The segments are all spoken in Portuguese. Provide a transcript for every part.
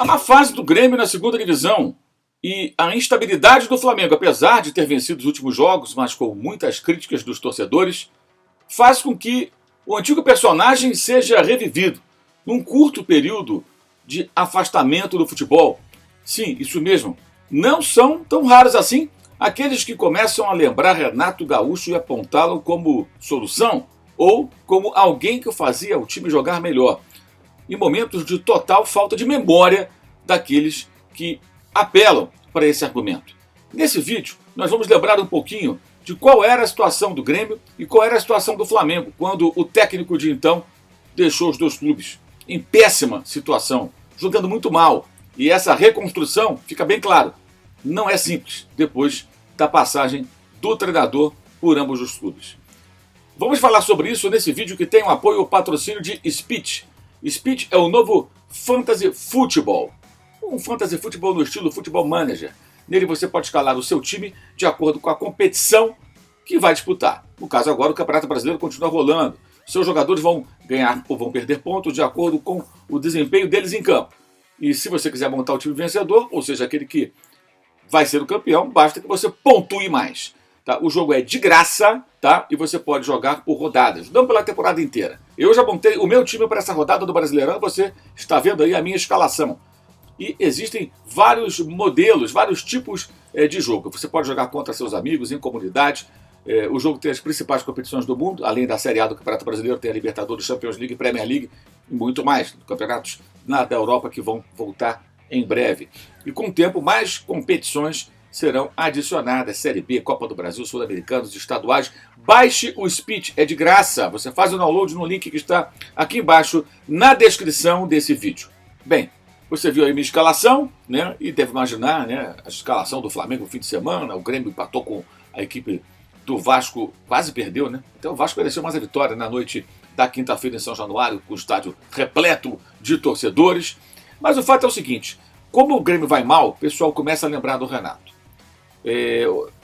A má fase do Grêmio na segunda divisão e a instabilidade do Flamengo, apesar de ter vencido os últimos jogos, mas com muitas críticas dos torcedores, faz com que o antigo personagem seja revivido num curto período de afastamento do futebol. Sim, isso mesmo. Não são tão raros assim aqueles que começam a lembrar Renato Gaúcho e apontá-lo como solução ou como alguém que fazia o time jogar melhor, em momentos de total falta de memória daqueles que apelam para esse argumento. Nesse vídeo, nós vamos lembrar um pouquinho de qual era a situação do Grêmio e qual era a situação do Flamengo, quando o técnico de então deixou os dois clubes em péssima situação, jogando muito mal. E essa reconstrução, fica bem claro, não é simples depois da passagem do treinador por ambos os clubes. Vamos falar sobre isso nesse vídeo que tem o apoio ao patrocínio de Speech. Speech é o novo Fantasy Football. Um Fantasy Football no estilo Football Manager. Nele você pode escalar o seu time de acordo com a competição que vai disputar. No caso agora, o Campeonato Brasileiro continua rolando. Seus jogadores vão ganhar ou vão perder pontos de acordo com o desempenho deles em campo. E se você quiser montar o time vencedor, ou seja, aquele que vai ser o campeão, basta que você pontue mais. Tá? O jogo é de graça, tá? E você pode jogar por rodadas, não pela temporada inteira. Eu já montei o meu time para essa rodada do Brasileirão, você está vendo aí a minha escalação. E existem vários modelos, vários tipos de jogo. Você pode jogar contra seus amigos, em comunidade. O jogo tem as principais competições do mundo, além da Série A do Campeonato Brasileiro, tem a Libertadores, Champions League, Premier League e muito mais. Campeonatos da Europa que vão voltar em breve. E com o tempo, mais competições serão adicionadas. Série B, Copa do Brasil, Sul-Americanos, estaduais. Baixe o Speech, é de graça. Você faz o download no link que está aqui embaixo na descrição desse vídeo. Bem, você viu aí minha escalação, né? E deve imaginar, né, a escalação do Flamengo no fim de semana. O Grêmio empatou com a equipe do Vasco, quase perdeu, né? Até o Vasco mereceu mais a vitória na noite da quinta-feira em São Januário, com o estádio repleto de torcedores. Mas o fato é o seguinte, como o Grêmio vai mal, o pessoal começa a lembrar do Renato.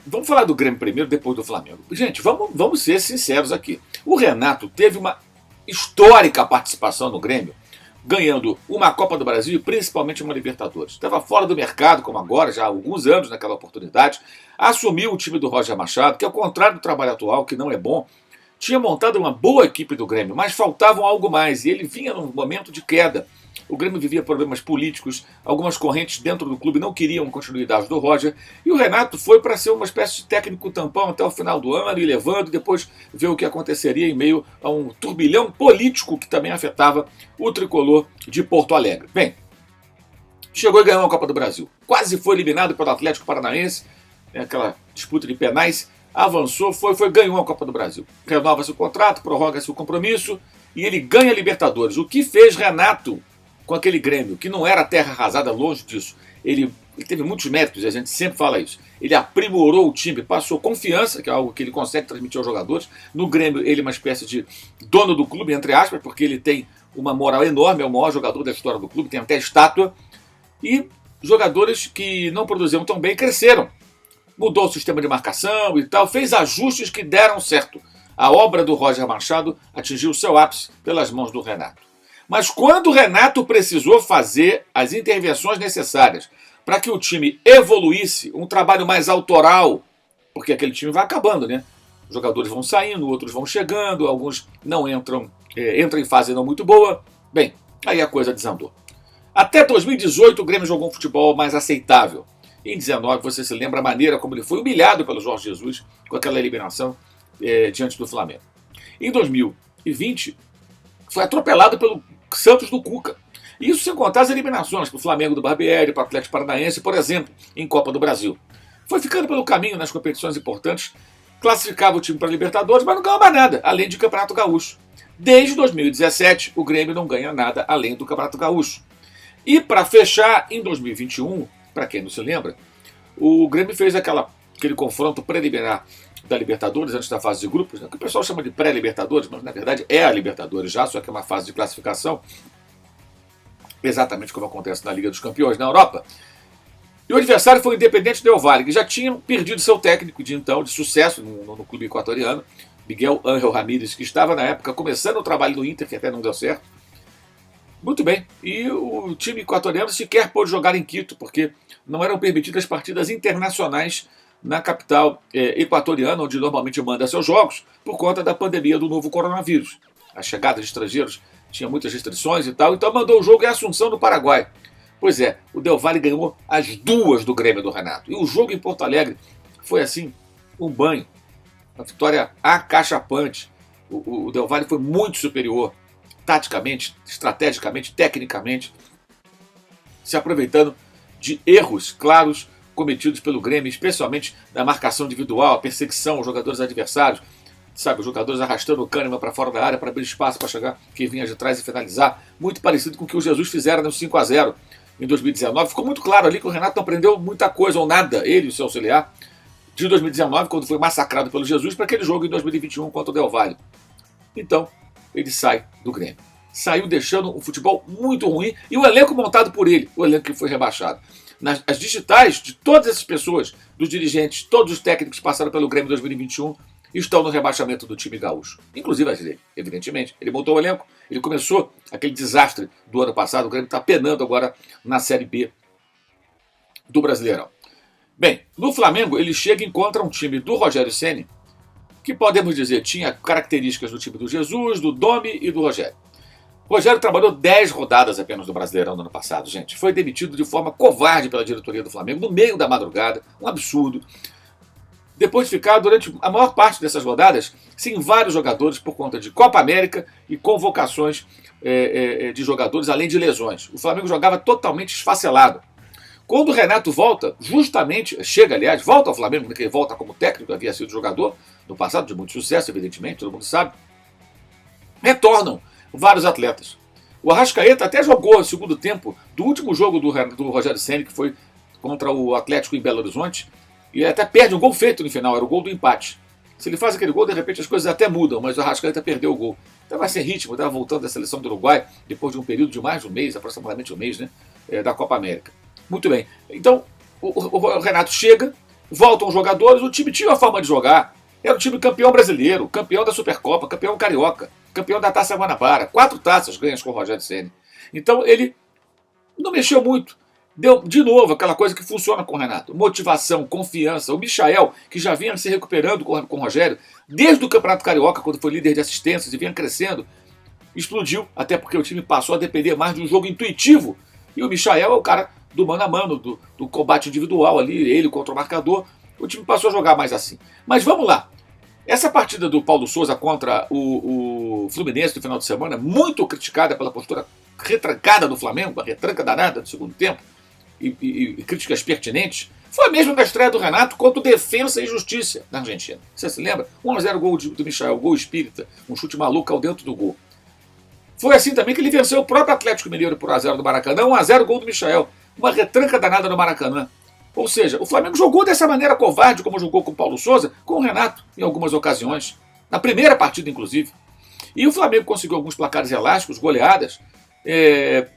Vamos falar do Grêmio primeiro, depois do Flamengo. Gente, vamos ser sinceros aqui. O Renato teve uma histórica participação no Grêmio, ganhando uma Copa do Brasil e principalmente uma Libertadores. Estava fora do mercado, como agora, já há alguns anos naquela oportunidade. Assumiu o time do Roger Machado, que ao contrário do trabalho atual, que não é bom, tinha montado uma boa equipe do Grêmio, mas faltava algo mais. E ele vinha num momento de queda. O Grêmio vivia problemas políticos, algumas correntes dentro do clube não queriam continuidade do Roger, e o Renato foi para ser uma espécie de técnico tampão até o final do ano, e levando, depois ver o que aconteceria em meio a um turbilhão político que também afetava o tricolor de Porto Alegre. Bem, chegou e ganhou a Copa do Brasil. Quase foi eliminado pelo Atlético Paranaense, aquela disputa de penais, avançou, ganhou a Copa do Brasil. Renova-se o contrato, prorroga-se o compromisso, e ele ganha a Libertadores. O que fez Renato com aquele Grêmio, que não era terra arrasada, longe disso. Ele teve muitos méritos, a gente sempre fala isso. Ele aprimorou o time, passou confiança, que é algo que ele consegue transmitir aos jogadores. No Grêmio, ele é uma espécie de dono do clube, entre aspas, porque ele tem uma moral enorme, é o maior jogador da história do clube, tem até estátua. E jogadores que não produziam tão bem cresceram. Mudou o sistema de marcação e tal, fez ajustes que deram certo. A obra do Roger Machado atingiu seu ápice pelas mãos do Renato. Mas quando o Renato precisou fazer as intervenções necessárias para que o time evoluísse, um trabalho mais autoral, porque aquele time vai acabando, né? Os jogadores vão saindo, outros vão chegando, alguns não entram em fase não muito boa. Bem, aí a coisa desandou. Até 2018 o Grêmio jogou um futebol mais aceitável. Em 2019 você se lembra a maneira como ele foi humilhado pelo Jorge Jesus com aquela eliminação diante do Flamengo. Em 2020 foi atropelado pelo Santos do Cuca. Isso sem contar as eliminações para o Flamengo do Barbieri, para o Atlético Paranaense, por exemplo, em Copa do Brasil. Foi ficando pelo caminho nas competições importantes, classificava o time para a Libertadores, mas não ganhava mais nada, além de Campeonato Gaúcho. Desde 2017, o Grêmio não ganha nada além do Campeonato Gaúcho. E para fechar, em 2021, para quem não se lembra, o Grêmio fez aquele confronto preliminar da Libertadores, antes da fase de grupos, né, que o pessoal chama de pré-Libertadores, mas na verdade é a Libertadores já, só que é uma fase de classificação, exatamente como acontece na Liga dos Campeões na Europa. E o adversário foi o Independente Del Valle, que já tinha perdido seu técnico de então, de sucesso no clube equatoriano, Miguel Ángel Ramírez, que estava na época começando o trabalho do Inter, que até não deu certo. Muito bem. E o time equatoriano sequer pôde jogar em Quito, porque não eram permitidas partidas internacionais na capital equatoriana, onde normalmente manda seus jogos, por conta da pandemia do novo coronavírus. A chegada de estrangeiros tinha muitas restrições e tal, então mandou o jogo em Assunção, no Paraguai. Pois é, o Del Valle ganhou as duas do Grêmio do Renato. E o jogo em Porto Alegre foi assim, um banho. Uma vitória acachapante. O Del Valle foi muito superior, taticamente, estrategicamente, tecnicamente, se aproveitando de erros claros cometidos pelo Grêmio, especialmente na marcação individual, a perseguição aos jogadores adversários, sabe, os jogadores arrastando o Kahneman para fora da área para abrir espaço para chegar quem vinha de trás e finalizar, muito parecido com o que o Jesus fizeram no 5-0 em 2019. Ficou muito claro ali que o Renato não aprendeu muita coisa ou nada, ele e o seu auxiliar, de 2019, quando foi massacrado pelo Jesus, para aquele jogo em 2021 contra o Del Valle. Então, ele sai do Grêmio. Saiu deixando um futebol muito ruim e o elenco montado por ele, o elenco que foi rebaixado. As digitais de todas essas pessoas, dos dirigentes, todos os técnicos que passaram pelo Grêmio em 2021, estão no rebaixamento do time gaúcho. Inclusive a dele, evidentemente. Ele montou o elenco, ele começou aquele desastre do ano passado, o Grêmio está penando agora na Série B do Brasileirão. Bem, no Flamengo ele chega e encontra um time do Rogério Ceni, que podemos dizer tinha características do time do Jesus, do Domi e do Rogério. O Rogério trabalhou 10 rodadas apenas no Brasileirão no ano passado, gente. Foi demitido de forma covarde pela diretoria do Flamengo, no meio da madrugada, um absurdo. Depois de ficar durante a maior parte dessas rodadas sem vários jogadores por conta de Copa América e convocações de jogadores, além de lesões. O Flamengo jogava totalmente esfacelado. Quando o Renato volta, volta ao Flamengo, porque ele volta como técnico, havia sido jogador no passado, de muito sucesso, evidentemente, todo mundo sabe, retornam vários atletas. O Arrascaeta até jogou no segundo tempo do último jogo do Rogério Ceni, que foi contra o Atlético em Belo Horizonte, e até perde um gol feito no final, era o gol do empate. Se ele faz aquele gol, de repente as coisas até mudam, mas o Arrascaeta perdeu o gol. Estava sem ritmo, estava voltando da seleção do Uruguai, depois de um período de mais de um mês, aproximadamente um mês, né, da Copa América. Muito bem. Então, o Renato chega, voltam os jogadores, o time tinha uma forma de jogar. Era um time campeão brasileiro, campeão da Supercopa, campeão carioca, campeão da Taça Guanabara. 4 taças ganhas com o Rogério Ceni. Então, ele não mexeu muito. Deu, de novo, aquela coisa que funciona com o Renato. Motivação, confiança. O Michael, que já vinha se recuperando com o Rogério, desde o Campeonato Carioca, quando foi líder de assistências e vinha crescendo, explodiu, até porque o time passou a depender mais de um jogo intuitivo. E o Michael é o cara do mano a mano, do combate individual ali, ele contra o marcador. O time passou a jogar mais assim. Mas vamos lá. Essa partida do Paulo Souza contra o Fluminense no final de semana, muito criticada pela postura retrancada do Flamengo, a retranca danada do segundo tempo, e críticas pertinentes, foi mesmo na estreia do Renato contra o Defensa e Justiça na Argentina. Você se lembra? 1-0 gol do Michael, gol espírita, um chute maluco ao dentro do gol. Foi assim também que ele venceu o próprio Atlético Mineiro por 1-0 do Maracanã, 1-0 gol do Michael. Uma retranca danada no Maracanã. Ou seja, o Flamengo jogou dessa maneira covarde, como jogou com o Paulo Souza, com o Renato, em algumas ocasiões. Na primeira partida, inclusive. E o Flamengo conseguiu alguns placares elásticos, goleadas,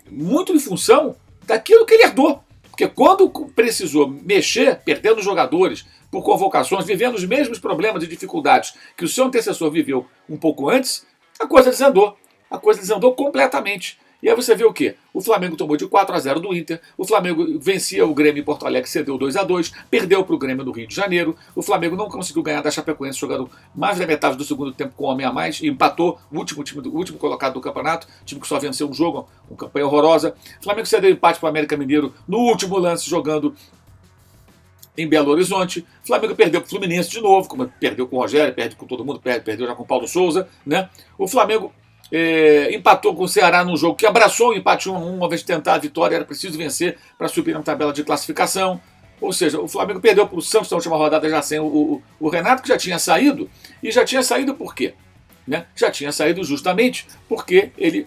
muito em função daquilo que ele herdou. Porque quando precisou mexer, perdendo jogadores por convocações, vivendo os mesmos problemas e dificuldades que o seu antecessor viveu um pouco antes, a coisa desandou. A coisa desandou completamente. E aí você vê o quê? O Flamengo tomou de 4-0 do Inter, o Flamengo vencia o Grêmio em Porto Alegre, cedeu 2-2, perdeu para o Grêmio no Rio de Janeiro, o Flamengo não conseguiu ganhar da Chapecoense jogando mais da metade do segundo tempo com um homem a mais, e empatou o último colocado do campeonato, time que só venceu um jogo, uma campanha horrorosa. O Flamengo cedeu empate para o América Mineiro no último lance jogando em Belo Horizonte. O Flamengo perdeu para o Fluminense de novo, como perdeu com o Rogério, perde com todo mundo, perdeu já com o Paulo Souza, né? O Flamengo empatou com o Ceará num jogo que abraçou o empate 1-1, uma vez de tentar a vitória, era preciso vencer para subir na tabela de classificação. Ou seja, o Flamengo perdeu para o Santos na última rodada já sem o Renato, que já tinha saído. E já tinha saído por quê? Né? Já tinha saído justamente porque ele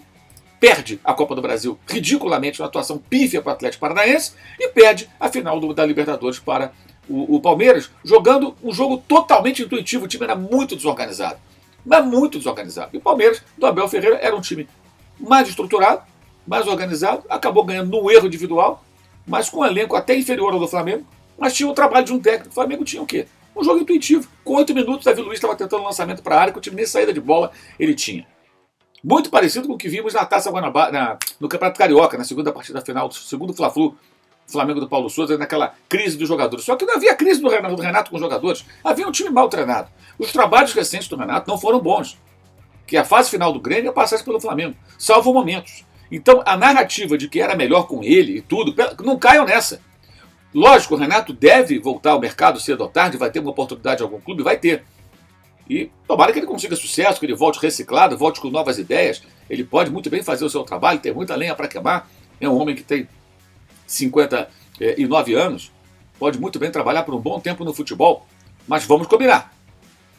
perde a Copa do Brasil ridiculamente, uma atuação pífia para o Atlético Paranaense, e perde a final da Libertadores para o Palmeiras, jogando um jogo totalmente intuitivo. O time era muito desorganizado. Mas muito desorganizado. E o Palmeiras, do Abel Ferreira, era um time mais estruturado, mais organizado, acabou ganhando no erro individual, mas com um elenco até inferior ao do Flamengo, mas tinha o trabalho de um técnico. O Flamengo tinha o quê? Um jogo intuitivo. Com 8 minutos, Davi Luiz estava tentando um lançamento para a área, que o time nem saída de bola ele tinha. Muito parecido com o que vimos na Taça Guanabara, no Campeonato Carioca, na segunda partida final, segundo Fla-Flu, Flamengo do Paulo Souza, naquela crise dos jogadores. Só que não havia crise do Renato com os jogadores, havia um time mal treinado. Os trabalhos recentes do Renato não foram bons. Que a fase final do Grêmio é passagem pelo Flamengo, salvo momentos. Então a narrativa de que era melhor com ele e tudo, não caiam nessa. Lógico, o Renato deve voltar ao mercado cedo ou tarde, vai ter uma oportunidade em algum clube, vai ter. E tomara que ele consiga sucesso, que ele volte reciclado, volte com novas ideias. Ele pode muito bem fazer o seu trabalho, tem muita lenha para queimar. É um homem que tem 59 anos, pode muito bem trabalhar por um bom tempo no futebol. Mas vamos combinar.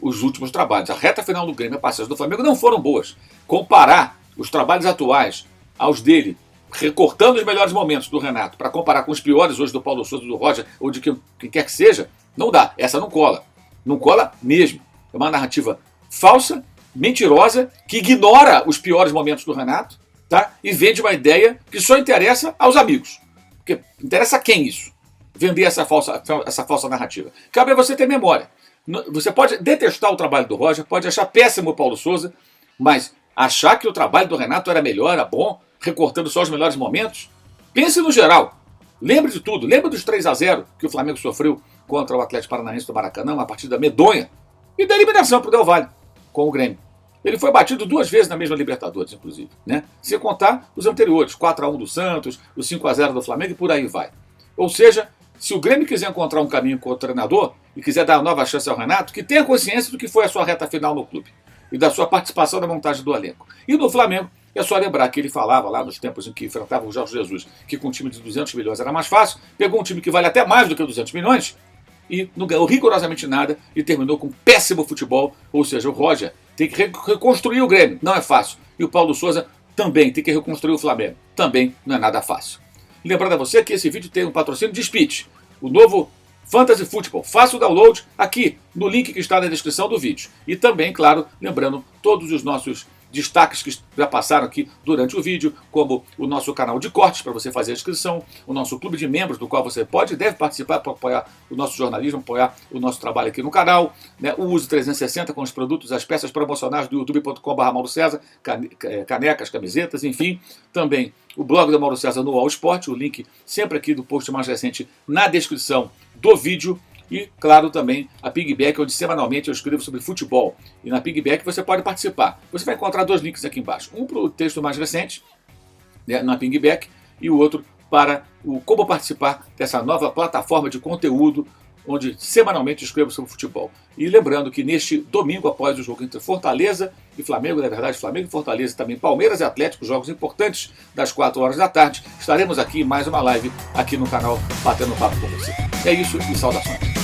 Os últimos trabalhos, a reta final do Grêmio e a passagem do Flamengo não foram boas. Comparar os trabalhos atuais aos dele, recortando os melhores momentos do Renato, para comparar com os piores hoje do Paulo Souza, do Roger, ou de quem quer que seja, não dá. Essa não cola. Não cola mesmo. É uma narrativa falsa, mentirosa, que ignora os piores momentos do Renato, tá? E vende uma ideia que só interessa aos amigos. Porque interessa a quem isso? Vender essa falsa narrativa. Cabe a você ter memória. Você pode detestar o trabalho do Roger, pode achar péssimo o Paulo Souza, mas achar que o trabalho do Renato era melhor, era bom, recortando só os melhores momentos? Pense no geral. Lembre de tudo. Lembre dos 3-0 que o Flamengo sofreu contra o Atlético Paranaense do Maracanã, uma partida medonha. E da eliminação para o Del Valle com o Grêmio. Ele foi batido 2 vezes na mesma Libertadores, inclusive, né? Sem contar os anteriores, 4-1 do Santos, o 5-0 do Flamengo e por aí vai. Ou seja, se o Grêmio quiser encontrar um caminho com o treinador e quiser dar uma nova chance ao Renato, que tenha consciência do que foi a sua reta final no clube e da sua participação na montagem do elenco. E no Flamengo, é só lembrar que ele falava lá nos tempos em que enfrentava o Jorge Jesus que com um time de 200 milhões era mais fácil, pegou um time que vale até mais do que 200 milhões e não ganhou rigorosamente nada e terminou com péssimo futebol. Ou seja, o Roger tem que reconstruir o Grêmio, não é fácil. E o Paulo Souza também tem que reconstruir o Flamengo, também não é nada fácil. Lembrando a você que esse vídeo tem um patrocínio de Speed, o novo Fantasy Football. Faça o download aqui no link que está na descrição do vídeo. E também, claro, lembrando todos os nossos destaques que já passaram aqui durante o vídeo, como o nosso canal de cortes para você fazer a inscrição, o nosso clube de membros do qual você pode e deve participar para apoiar o nosso jornalismo, apoiar o nosso trabalho aqui no canal, né? O Uso 360 com os produtos, as peças promocionais do youtube.com/MauroCésar, canecas, camisetas, enfim. Também o blog do Mauro César no All Sport, o link sempre aqui do post mais recente na descrição do vídeo. E, claro, também a Piggyback, onde semanalmente eu escrevo sobre futebol. E na Piggyback você pode participar. Você vai encontrar 2 links aqui embaixo. Um para o texto mais recente, né, na Piggyback, e o outro para o como participar dessa nova plataforma de conteúdo, onde semanalmente eu escrevo sobre futebol. E lembrando que neste domingo, após o jogo entre Fortaleza e Flamengo, na verdade Flamengo e Fortaleza, também Palmeiras e Atlético, jogos importantes das 4 horas da tarde, estaremos aqui em mais uma live aqui no canal Batendo Papo com você. É isso e saudações.